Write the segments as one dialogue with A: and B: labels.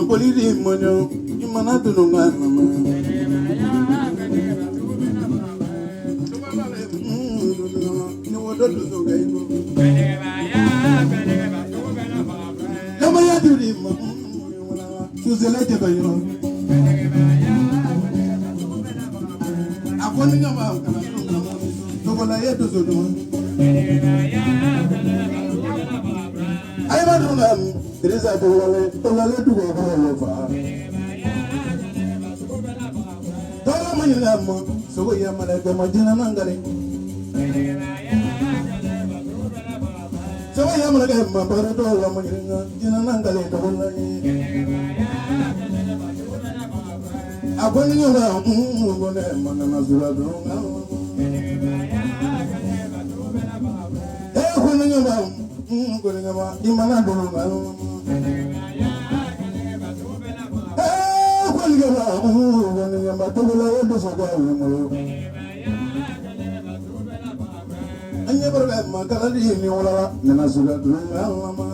A: Poliri monyo, imana tununga mama. Namaya duri mama, tuzela tebayo. Akoni ngama kana tununga, tokola yetu zodo. Ayba tununga, Teresa tolale tuko kwa fa. Tola manyina mo, sogo ya malaka majina nangare. Sogo ya malaka mabara tola manyina jina nangare tola ni. Akoni ngora ngone manana zura dunga. Akoni ngora ngone ngama imana dunga. Anya berga makala di ni wala nana sudah dunga lama.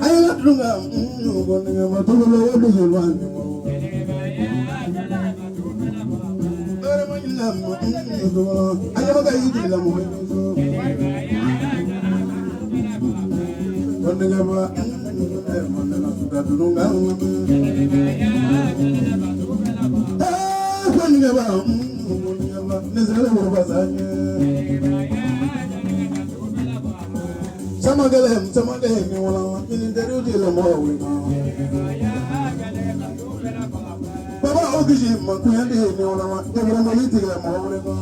A: Ayo dunga ngoninga matulu wadu zulwan. Ora manyila anya baga yidi la mo. Ngoninga ba manana sudah dunga lama. Ngoninga ba nezele urbazanya. Sama galem ni wala ini dari di lamo wina. Baba ogiji makuya di ni wala ini mali di lamo wina.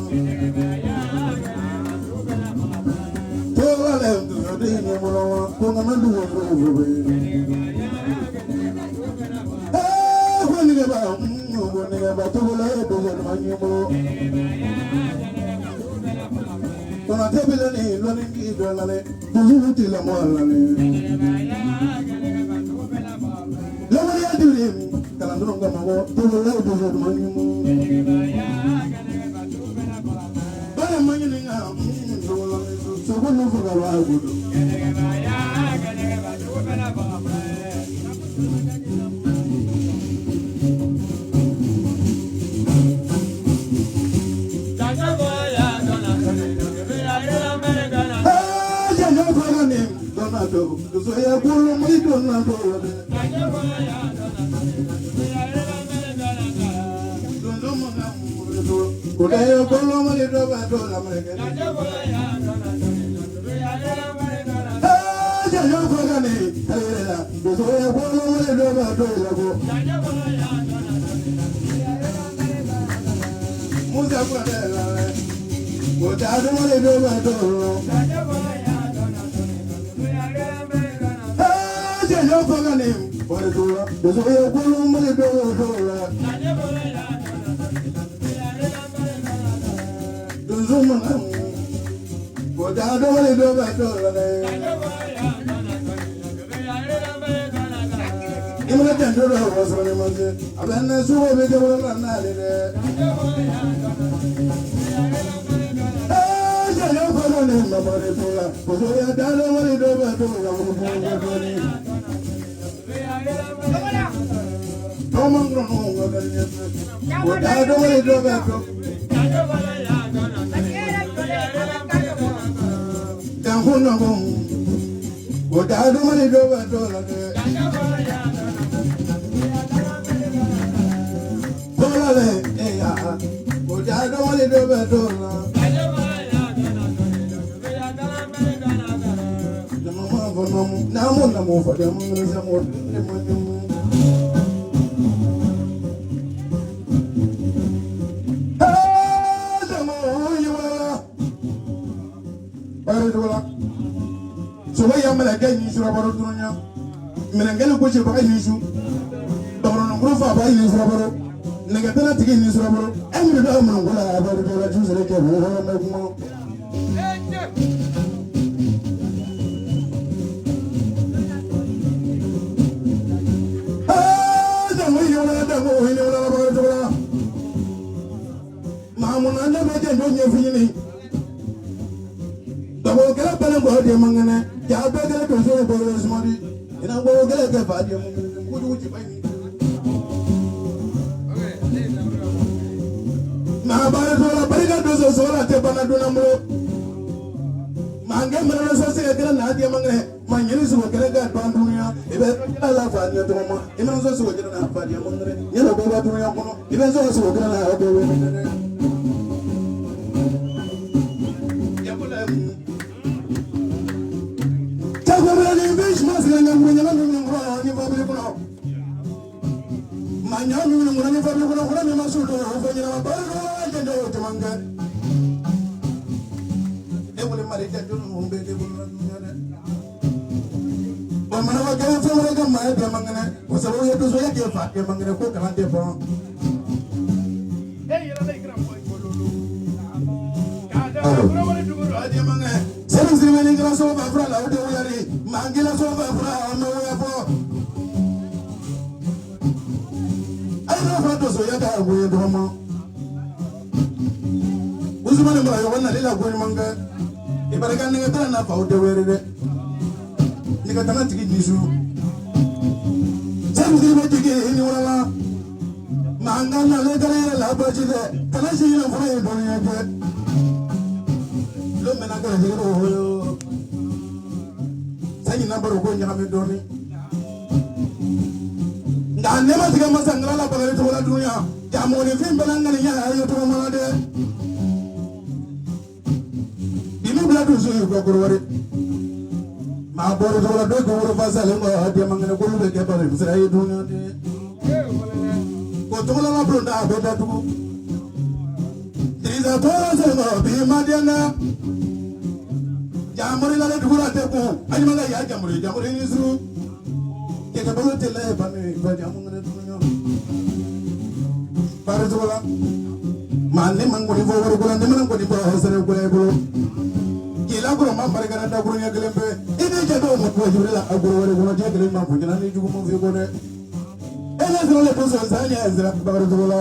A: Tola lem di ni wala ko ngana du wo. Ngoninga ba tola do manimo. Tona tebele ni loni ki dolale duzuti la molale la ya duri kala ndonga mago tola do manimo bana manyininga dola so kono fuga wa gudu so ya kulu mai dona dola Kuda ya kulu mai dola dola mereka ya yo koga ni ayela so ya kulu mai dola dola go muza kwa dela kuda mai dola dola yo pagane por dura yo soy el columbo de dora duzuma bodado de dora imana tendo wasone manje abana suwo be dora na le yo pagane mamare dora yo ya dado de dora Tomangro no gagalnya, bodoh dong itu betul. Jangan nanggung, bodoh dong itu betul lagi. Boleh, ya, bodoh dong itu betul. Namun pada manusia modern. Soya malaka ni surabaro dunya menengele ko che baka ni su toro no grofa ba ni surabaro nega tana tigi ni surabaro amri do amna ngula ba do la juzere ke ho na mo da mo yo la ba do la mamun anda be de do nye fini Tabo kala pala ngode mangana ya be kala to so bo smari ina go gele ke fa dia mo ko du ci bay na ba do la bari ga do so la te bana do na mo mangé mana so se ga na dia mangé ma nyini so ga ga do dunya ibe ga la fa dia to ma ina so ga na fa dia mo ngre yelo go ba dunya ko no ibe so ga na go we ya ko la ta go ra ni bish mas ga na mo nyala ni ngro ni ba bi ko no ma nya ni ngro ni fa bi ko no ko ni ma su do ko ni na ba ro ga do to mangé mari jaddu mo be de bulu na ba mana wa ga fa wa ga ma de mangane o sa wo yeto so ya ke fa ke mangane ko kala de bon hey yara lay gram boy bolulu ka da bro wala du bro ade mangane sere sere ni gra so ba fra la de wo yari mangila so ba fra no ya fo ay no fa do so ya da wo yeto mo uzumane mo yo wana lila ko ni mangane ibaraka ninga tana na fa o de werere ninga tana tigi nisu jamu di tigi ni wala manga na le gare la baji de tana shi na fa e dunya ke lo mena gare de ro yo sanyi na baro ko nyame doni nda ne ma tiga masangala la bagare to wala dunya jamu ni fim belanga ni ya yo to mala de bila du so ko ko wari ma boro do la do ko woro fasale ngo hadi mangene ko lube ke bare bisra yi dunya de ko to la bro da be da du diza to so ngo bi ma de na jamuri la du ra te ko ani manga ya jamuri ni suru ke ka bolo te la ba me ba jamungene dunya bare to la manne mangoni fo woro ko la ne man ko di ba sere ko e bolo kila gro ma barigana da gro nya gelembe ine je do mo ko jure la agro wore ko je gelembe ma ko jina ni jugo mo fi ko de ene zero le poso zanya ezra bagaro do la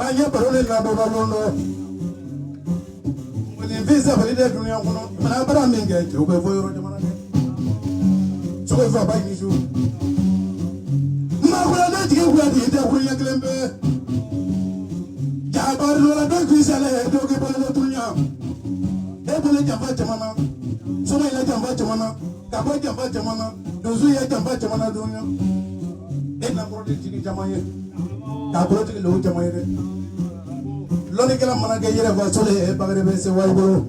A: anya parole na do balondo woni visa valide dunia ko no mana bara minge je ko fo yoro de mana de so ko fa ba ni ju ma ko na dige ko ati de gro nya gelembe ja baro la do ki sale do ke balo dunia ebole jamba jamana soma ila jamba jamana kabo jamba jamana dozu ya jamba jamana dunya ena prodi tigi jamaye ka prodi lo jamaye de loni kala mana ge yere va sole e bagare be se way bolo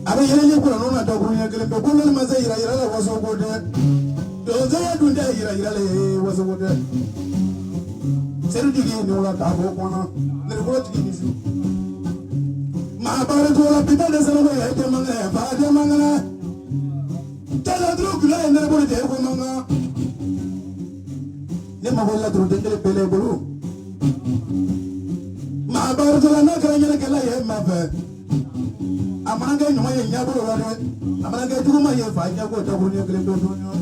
A: abe yere ye ko no na da dunya gele be ko no ma se ira ira la waso ko de dozu ya dunda ira ira le waso ko de seru digi no la ka bo ko na ne ko tigi ni su ma bare to la pita de sero ya te manga ba de manga tala dru kula ne bo de ko manga ne ma bolla dru de ngele pele bolu ma bare to la na kala nyele kala ye ma fa amanga nyoma ye nya bolu la de amanga dru ma ye fa nya ko ta bolu ne ngele do do nyo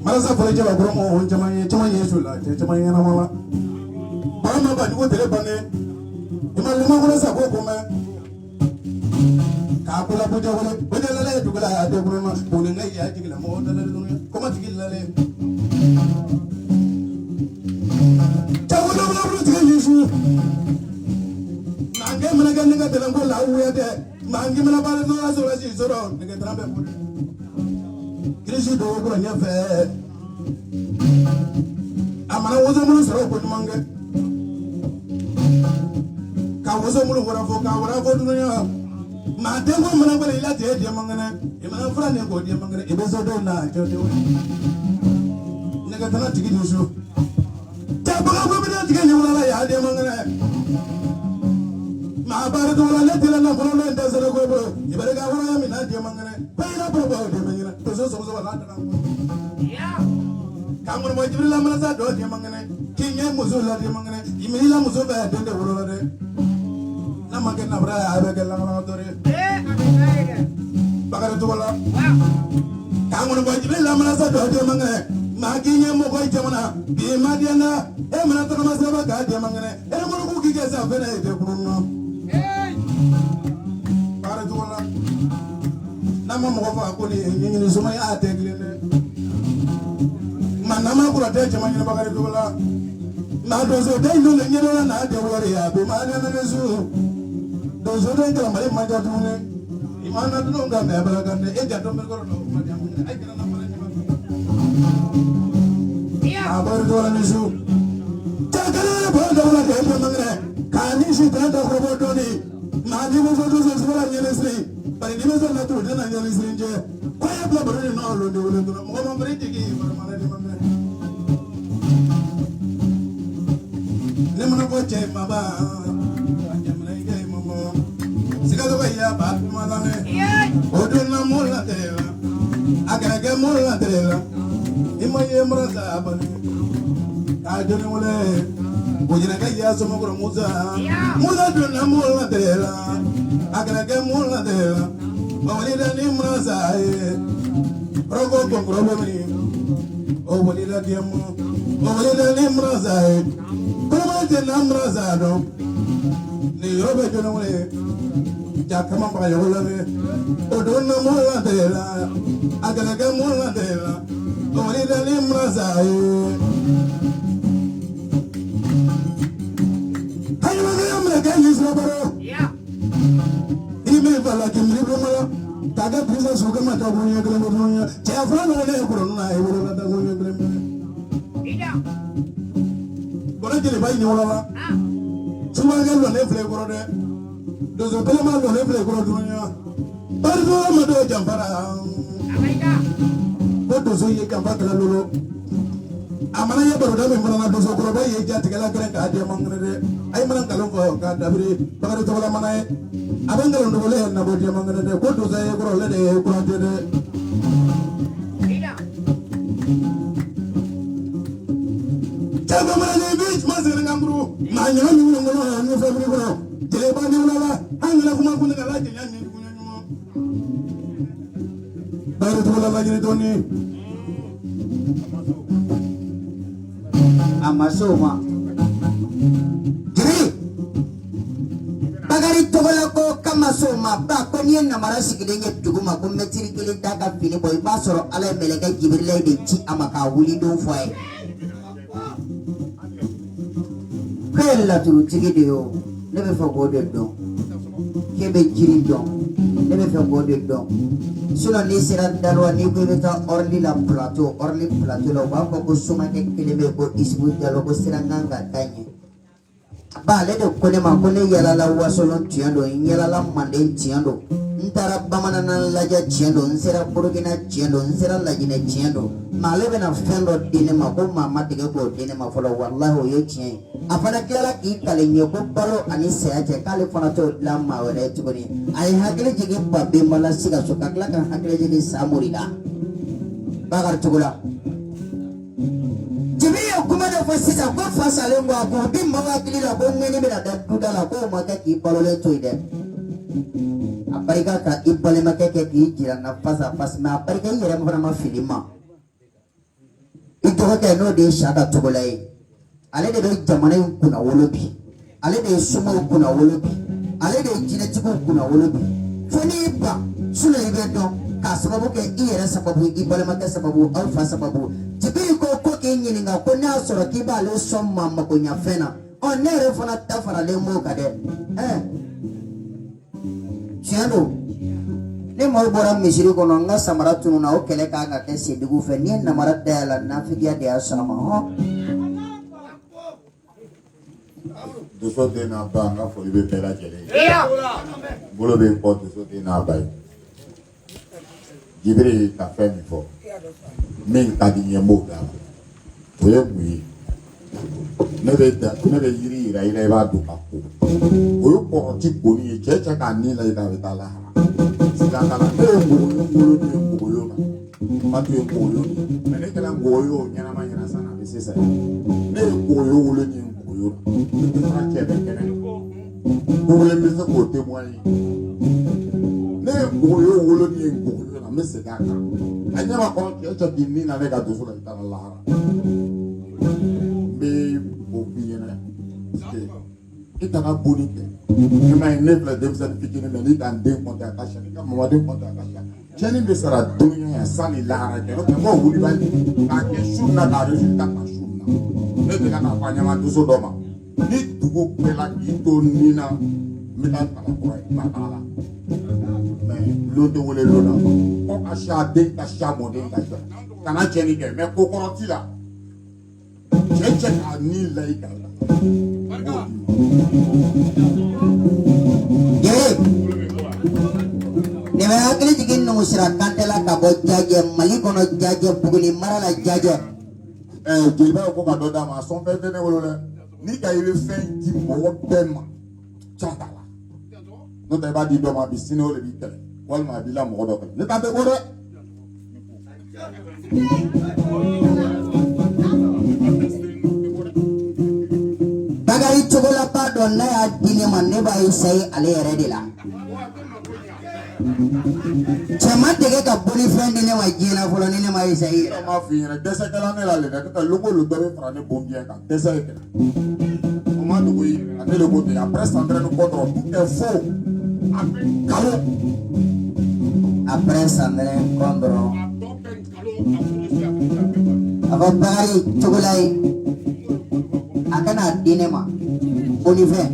A: Marasa fara jaba goro mo on chamaye sula chamaye na mama bama ba ni tele bane ima lema goro sa ko ko me ka kula buja wala buja la le dugala ya de goro ma ko ne ngai ya tigila mo dala le dunya ko ma tigila le tawolo bolo bolo tigila yisu nange mana ga nga de ngo la uya de mangi mana ba no la so la si so ro ne ga trambe ko Krisi do ko nya fe amana wozo mu so ko mangi ka wozo mu wora fo dunya ma de ko mana ko ila de mangane e mana fura ne ko de mangane e be so do na jo de ne ga tana tigi ni so ta ba ko be de tigi ni wala ya de mangane ma bare do la le de la ko no de so ko bo e bare ga wala mi na de mangane pe na bo bo de mangane to so wala ta ya kamur mo jibril la mana sa do de mangane ki nye muzo la de mangane imi la muzo ba de wala de nama ke nabra abe ke langa dore bakare to wala kamun ko jibe la mana sa do de mangane maginya mo ko jamana bi madiana e mana to ma sa ba ga de mangane e mo ko ki ke sa fere de kunno bakare to wala nama mo ko fa ko ni suma ya teglene man nama ko de jamana bakare to wala na dozo de no le nyero na de wori ya be ma na na su dozo de ngala mari ma ja tune imana do nga me bala kan e ja to me ko no ma ja mun ai kana na mala ni ma ya abar do la ni su ta kana ba do la de mo ngre ka ni si ta da ko bo do ni ma ni mo so do so la ni le sri pare ni mo so na to de na ni le sri je ko ya bla bro ni no lo de wo do mo ma bari ti ki ma ma ni ma nemana ko che maba jamna ige momo sigado ya ba malane oduna mulla tela agaga mulla tela imaye mrata abani ajone wole bujina kaya somo ko muza muza duna mulla tela agaga mulla tela bawali dani mraza rogo ko problemi o wali la diamo o wali dani mraza Como je namra zado ni yobe jono wole jakama ba yola me odonna mola dela agalaga mola dela ori dali mrazai ayo me ga ni sabaro ya ime bala kimri bomala taga prisa suga mata gonya gele gonya chefra no le kurona e wala ta gonya gele ida Bora jeli bayi ni wala la. Suma ngel lo ne fle koro de. Dozo tele ma lo ne fle koro dunya. Barzo ma do jambara. Amerika. Ko dozo ye jambara kala lolo. Amana ye baro da me mana dozo koro ba ye jati kala kala ka de mangre de. Ay mana kalon ko ka dabri bagaro to wala mana e. Abangalo ndo le na bo de mangre de. Ko dozo ye koro le de koro de. Jago mana beach masih dengan guru, nanya ni guru ngono ni family guru, jadi bani ulala, angin aku mampu dengan lagi nyanyi punya nyuma. Baru tu ulala jadi Tony. Amasoma. Jadi, bagari tu kalau kau kamasoma, bakon yang nama rasi kedenya tugu makum metiri kili daga fini boy basoro alai meleka jibril de ci amaka wuli do foi. Kella turu tigi deo nebe fa gode don kebe jiri don nebe fa gode don suna ni sira dalwa ni ko beta orli plateau la ba ko suma ke kelebe ko isbu dalo ko sira nganga tanye ba le do ko ne ma ko ne yala la wasolo tiando yala la mande tiando ntara bamana na laja tiando nsira burugina tiando nsira lajine tiando male bena fendo dine ma ko mama dige ko dine ma folo wallahi o ye tien afana kila ki kalenye ko balo ani seaje kale fana to la ma wala tugoni ay hakle jigi babbe mala siga so kakla kan hakle jigi samurida bagar tugula jibi kuma da fasisa ko fasale ngo ko bi mama kila ko ngene bena da dudala ko ma ka ki balo le toide aparika ka ibale ma ke ki jira na fasa fas ma aparika yere ma fana ma filima ito ka no de shada tugulai ale de jamana kuna wolobi ale de sumo kuna wolobi ale de jinetiku kuna wolobi foni ba sula ibe don ka sababu ke iyere sababu ibale ma ke sababu alfa sababu jibi ko ke nyini nga ko na soro ki ba le somma ma ko nya fena on ne re fona tafara le mo ka de Siano ne mo bora misiri ko nga samara tunu na o kele ka ga ke sedigu fe ni na mara dela na figia de asama ho
B: Doso te na ba nga fo ibe pela jele. Bolo be ko doso te na ba. Jibril ta fe mi fo. Min ta di nyemo da. Oye bui. Ne be yiri ira ira ba do pa ko. Oyo ko ti ko ni che che ka ni la ida ta la. Sika ta la ne ngolo na. Matu e ko yo. Me ne kala ngoyo nyana ma nyana sana be sesa. Ne ko yo wolo ni yo. Bukan bɛ se k'o témoigner ne ye npogo ye wolo ni ye npogo ye na n bɛ segin a kan a ɲɛ ma kɔrɔ cɛ cɛ k'i ni na ne ka dusu la i taara lahara n bɛ o f'i ɲɛna i kana bonni kɛ i m'a ye ne filɛ denmisɛnnin fitinin mɛ n'i ka n den compter a ka ca n'i ka mamaden compter a ka ca cɛnni bɛ sara dunuya yan sanni lahara cɛ n'o tɛ n b'o wuli bali k'a kɛ su na k'a résultat ta su na ne tɛ ka n'a fɔ a ɲɛma dusu dɔ ma ni dugu bɛɛ la k'i to nin na n bɛ taa kalan kura ye ma taga la mais lon tɛ wele lon na ko a siya den ka siya mɔden ka siya kana cɛnni kɛ mais ko kɔrɔ t'i la cɛ cɛ k'a ni layi ka la.
C: Ne bɛ hakili jigin Nuhu Sira Kante la ka bɔ Jajɛ Mali kɔnɔ Jajɛ Buguni mara la Jajɛ.
B: Jeliba ko ka dɔ d'a ma a sɔn fɛn tɛ ne bolo dɛ n'i ka i bɛ fɛn di mɔgɔ bɛɛ ma can t'a la n'o tɛ i b'a di dɔ ma bi sini o de b'i kɛlɛ walima a b'i la mɔgɔ dɔ kɛlɛ ne t'an tɛ ko dɛ.
C: Bagari cogola ba dɔn n'a y'a di ne ma ne b'a essayer ale yɛrɛ de la. Cɛman dege ka boli fɛn di ne ma diɲɛ na fɔlɔ ni ne ma essayer.
B: Ne m'a f'i ɲɛna dɛsɛkɛla ne la le dɛ n'o tɛ logo lo dɔ bɛ fara ne bon biɲɛ kan dɛsɛ ye kɛlɛ o ma dogo ye a ne le ko ten après s'entraîner contre tout est faux après galon.
C: Après s'entraîner contre a fɔ Bagari cogola ye a kana di ne ma boli fɛn.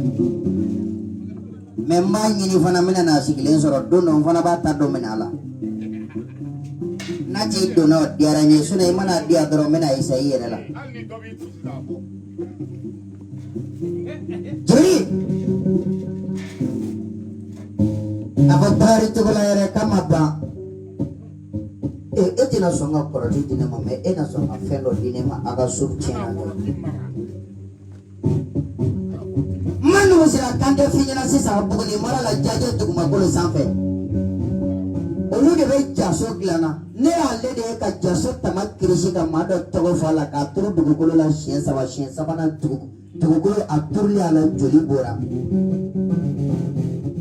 C: Mais n b'a ɲini fana n bɛna n'a sigilen sɔrɔ don dɔ n fana b'a ta dɔ minɛ a la n'a t'i donna o diyara n ye sinon i mana di yan dɔrɔn n bɛna essayer i yɛrɛ la. Joli a fɔ Bagari Togola yɛrɛ k'a ma ban e tɛna sɔn ka kɔrɔti di ne ma mais e na sɔn ka fɛn dɔ di ne ma a ka so tiɲɛna dɛ. Nuhu Sira Kante f'i ɲɛna sisan Buguni mara la Jajɛ dugumakolo sanfɛ olu de bɛ jaso dilanna ne y'ale de ye ka jaso tama kirisi ka maa dɔ tɔgɔ fɔ a la k'a turu dugukolo la siɲɛ saba siɲɛ sabanan dugukolo a turuli a la joli bɔra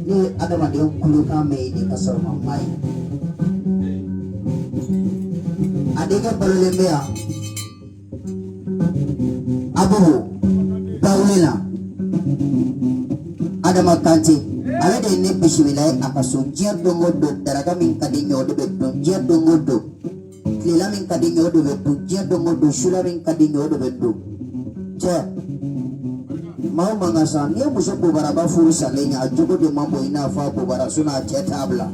C: ne ye adamaden kulokan mɛn yen de ka sɔrɔ ma maa ye a denkɛ balolen bɛ yan Abubu Bawulela Adama Kante ale de ye ne bisimila ye a ka so diɲɛ don o don daraka min ka di ɲɛ o de bɛ dun diɲɛ don o don tilela min ka di ɲɛ o de bɛ dun diɲɛ don o don sula min ka di ɲɛ o de bɛ dun cɛ maa o man ka sa n'i ye muso bobaraba furu salen ye a jogo de man bon i n'a fɔ a bobara sinon a cɛ t'a bila